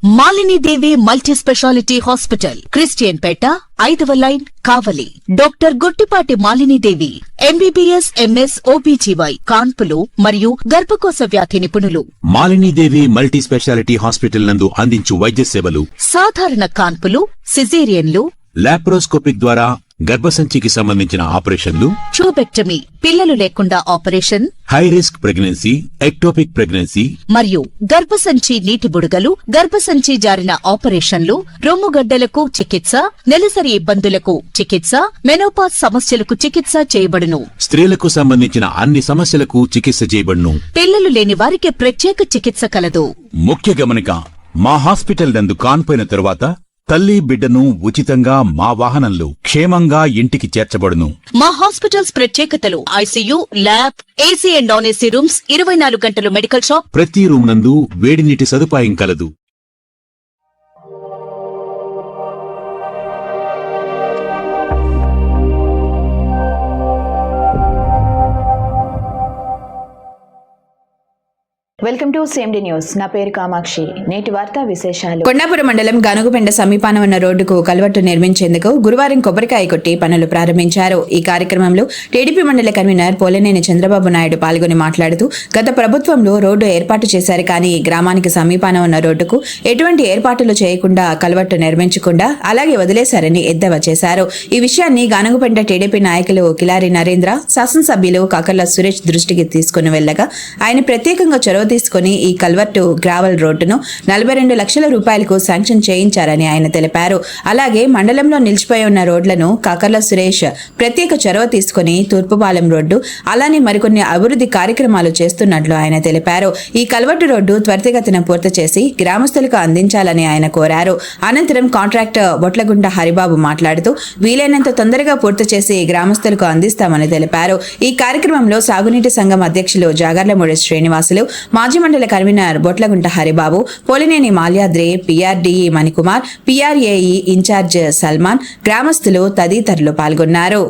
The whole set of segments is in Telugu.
Malini Devi multi speciality hospital, Christian Peta, 5వ line, Kavali. Doctor Guttipati Malinidevi, MBBS, MS, OBGY, కాన్పులు మరియు గర్భకోశ వ్యాధి నిపుణులు. మాలినీదేవి మల్టీ స్పెషాలిటీ హాస్పిటల్ నందు అందించు వైద్య సేవలు: సాధారణ కాన్పులు, సిజేరియన్లు, లాప్రోస్కోపిక్ ద్వారా గర్భసంచికి సంబంధించిన ఆపరేషన్లు, ట్యూబెక్టమీ, పిల్లలు లేకుండా operation, high risk pregnancy, ectopic pregnancy మరియు గర్భసంచి నీటి బుడగలు, గర్భసంచి జారిన ఆపరేషన్లు, రొమ్ముగడ్డలకు చికిత్స, నెలసరి ఇబ్బందులకు చికిత్స, మెనోపాజ్ సమస్యలకు చికిత్స చేయబడును. స్త్రీలకు సంబంధించిన అన్ని సమస్యలకు చికిత్స చేయబడును. పిల్లలు లేని వారికి ప్రత్యేక చికిత్స కలదు. ముఖ్య గమనిక: మా హాస్పిటల్ నందు కాన్పోయిన తరువాత తల్లి బిడ్డను ఉచితంగా మా వాహనంలో క్షేమంగా ఇంటికి చేర్చబడును. మా హాస్పిటల్స్ ప్రత్యేకతలు: ICU, lab, AC and non AC rooms, 24 గంటలు మెడికల్ షాప్, ప్రతి రూమ్ నందు వేడి నీటి సదుపాయం కలదు. వెల్కమ్ టు సేమ్డి న్యూస్. నా పేరు కామాక్షి. నేటి వార్తా విశేషాలు. కొండాపురం మండలం గనుగుపెండ సమీపాన ఉన్న రోడ్డుకు కల్వర్టు నిర్మించేందుకు గురువారం కొబ్బరికాయ కొట్టి పనులు ప్రారంభించారు. ఈ కార్యక్రమంలో టీడీపీ మండల కన్వీనర్ పోలినేని చంద్రబాబు నాయుడు పాల్గొని మాట్లాడుతూ, గత ప్రభుత్వంలో రోడ్డు ఏర్పాటు చేశారు, కానీ గ్రామానికి సమీపాన ఉన్న రోడ్డుకు ఎటువంటి ఏర్పాట్లు చేయకుండా కల్వర్టు నిర్మించకుండా అలాగే వదిలేశారని ఎద్దేవా చేశారు. ఈ విషయాన్ని గనుగుపెండ టీడీపీ నాయకులు కిలారి నరేంద్ర, శాసనసభ్యులు కాకర్ల సురేష్ దృష్టికి తీసుకుని వెళ్లగా ఆయన ప్రత్యేకంగా చొరవ తీసుకుని ఈ కల్వర్టు గ్రావెల్ రోడ్డును 42 లక్షల రూపాయలకు శాంక్షన్ చేయించారని ఆయన తెలిపారు. అలాగే మండలంలో నిలిచిపోయి ఉన్న రోడ్లను కాకర్ల సురేష్ ప్రత్యేక చొరవ తీసుకుని తూర్పుపాలెం రోడ్డు, అలానే మరికొన్ని అభివృద్ధి కార్యక్రమాలు చేస్తున్నట్లు ఆయన తెలిపారు. ఈ కల్వర్టు రోడ్డు త్వరితగతిన పూర్తి చేసి గ్రామస్తులకు అందించాలని ఆయన కోరారు. అనంతరం కాంట్రాక్టర్ బొట్లగుంట హరిబాబు మాట్లాడుతూ, వీలైనంత తొందరగా పూర్తి చేసి గ్రామస్తులకు అందిస్తామని తెలిపారు. ఈ కార్యక్రమంలో సాగునీటి సంఘం అధ్యక్షులు జాగర్లమూడి శ్రీనివాసులు, మాజీ మండలి convener Botlagunta Haribabu, Polineni Malyadri, PRDE Manikumar, PRAE incharge Salman, గ్రామస్తులు తదితరులు పాల్గొన్నారు.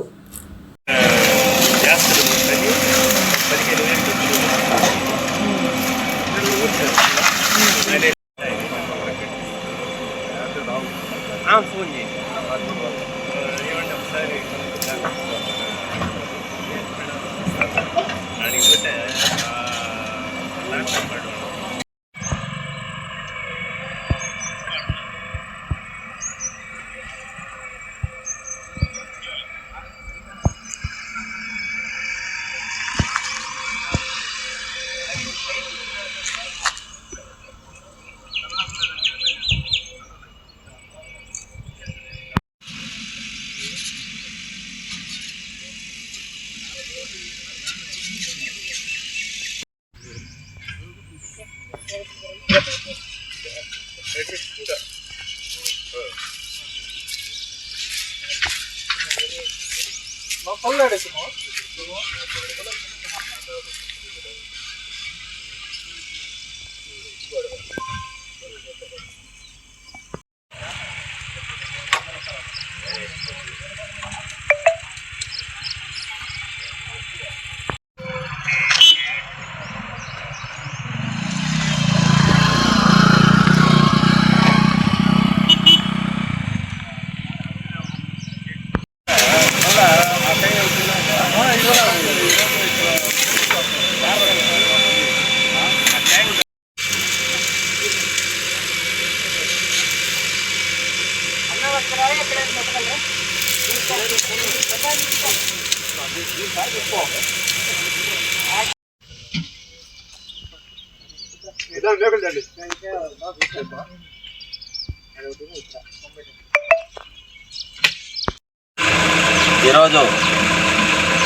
ఈరోజు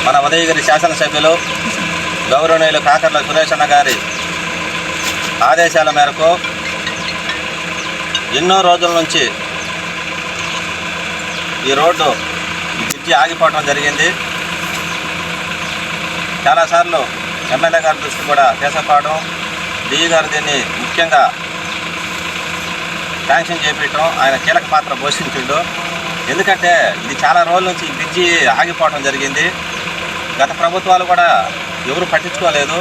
మన ఉదయగిరి శాసనసభ్యులు గౌరవనీయులు కాకర్ల సురేష్ అన్న గారి ఆదేశాల మేరకు ఎన్నో రోజుల నుంచి ఈ రోడ్డు బ్రిడ్జి ఆగిపోవడం జరిగింది. చాలాసార్లు ఎమ్మెల్యే గారి దృష్టి కూడా తీసుకుపోవడం, డిఈ గారు దీన్ని ముఖ్యంగా శాంక్షన్ చేపించడం ఆయన కీలక పాత్ర పోషించిండు. ఎందుకంటే ఇది చాలా రోజుల నుంచి ఈ బ్రిడ్జి ఆగిపోవడం జరిగింది. గత ప్రభుత్వాలు కూడా ఎవరు పట్టించుకోలేదు.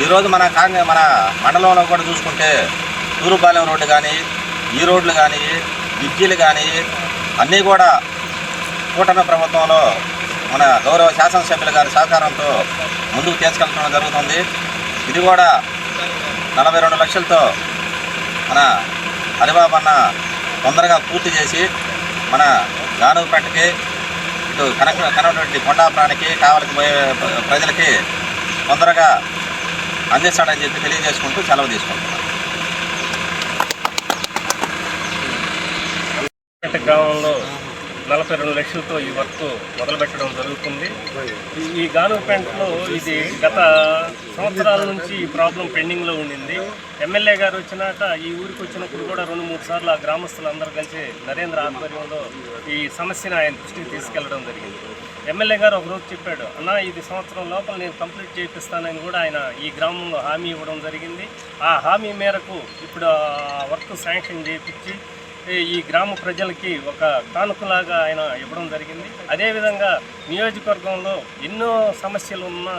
ఈరోజు మన మండలంలో కూడా చూసుకుంటే తూరుపాలెం రోడ్డు కానీ, ఈ రోడ్లు కానీ, బ్రిడ్జీలు కానీ అన్నీ కూడా కూటమి ప్రభుత్వంలో మన గౌరవ శాసనసభ్యుల గారి సహకారంతో ముందుకు తీసుకెళ్లడం జరుగుతుంది. ఇది కూడా 42 లక్షలతో మన హరిబాబన్న తొందరగా పూర్తి చేసి మన గానుగుపేటకి, ఇటు కనటువంటి కొండాపురానికి, కావలికి పోయే ప్రజలకి తొందరగా అందిస్తాడని చెప్పి తెలియజేసుకుంటూ సెలవు తీసుకుంటున్నాను. గ్రామంలో 42 లక్షలతో ఈ వర్క్ మొదలుపెట్టడం జరుగుతుంది. ఈ గానుగుపేటలో ఇది గత సంవత్సరాల నుంచి ఈ ప్రాబ్లం పెండింగ్లో ఉండింది. ఎమ్మెల్యే గారు వచ్చినాక ఈ ఊరికి వచ్చినప్పుడు కూడా 2-3 సార్లు ఆ గ్రామస్తులు అందరూ కలిసి నరేంద్ర ఆధ్వర్యంలో ఈ సమస్యను ఆయన దృష్టికి తీసుకెళ్లడం జరిగింది. ఎమ్మెల్యే గారు ఒకరోజు చెప్పాడు, అన్న ఇది సంవత్సరం లోపల నేను కంప్లీట్ చేయిస్తానని కూడా ఆయన ఈ గ్రామంలో హామీ ఇవ్వడం జరిగింది. ఆ హామీ మేరకు ఇప్పుడు ఆ వర్క్ శాంక్షన్ చేయించి ఈ గ్రామ ప్రజలకి ఒక కానుకలాగా ఆయన ఇవ్వడం జరిగింది. అదేవిధంగా నియోజకవర్గంలో ఎన్నో సమస్యలు ఉన్న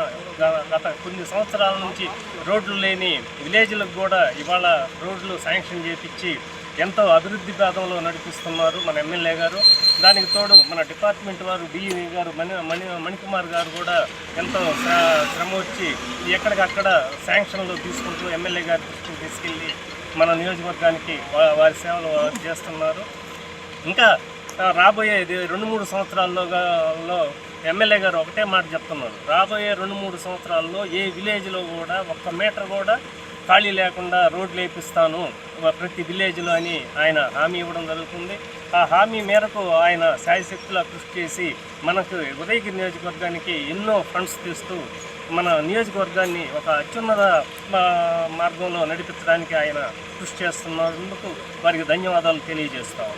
గత కొన్ని సంవత్సరాల నుంచి రోడ్లు లేని విలేజ్లకు కూడా ఇవాళ రోడ్లు శాంక్షన్ చేయించి ఎంతో అభివృద్ధి పథంలో నడిపిస్తున్నారు మన ఎమ్మెల్యే గారు. దానికి తోడు మన డిపార్ట్మెంట్ వారు డిఈ గారు మణికుమార్ గారు కూడా ఎంతో శ్రమ వచ్చి ఎక్కడికక్కడ శాంక్షన్లు తీసుకుంటూ ఎమ్మెల్యే గారి దృష్టికి తీసుకెళ్ళి మన నియోజకవర్గానికి వారి సేవలు చేస్తున్నారు. ఇంకా రాబోయే 2-3 సంవత్సరాల్లో ఎమ్మెల్యే గారు ఒకటే మాట చెప్తున్నారు, రాబోయే 2-3 సంవత్సరాల్లో ఏ విలేజ్లో కూడా 1 మీటర్ కూడా ఖాళీ లేకుండా రోడ్లు వేపిస్తాను ప్రతి విలేజ్లో అని ఆయన హామీ ఇవ్వడం జరుగుతుంది. ఆ హామీ మేరకు ఆయన శాయశక్తులా కృషి చేసి మనకు ఉదయగిరి నియోజకవర్గానికి ఎన్నో ఫండ్స్ తీస్తూ మన నియోజకవర్గాన్ని ఒక అత్యున్నత మార్గంలో నడిపించడానికి ఆయన కృషి చేస్తున్నందుకు వారికి ధన్యవాదాలు తెలియజేస్తాము.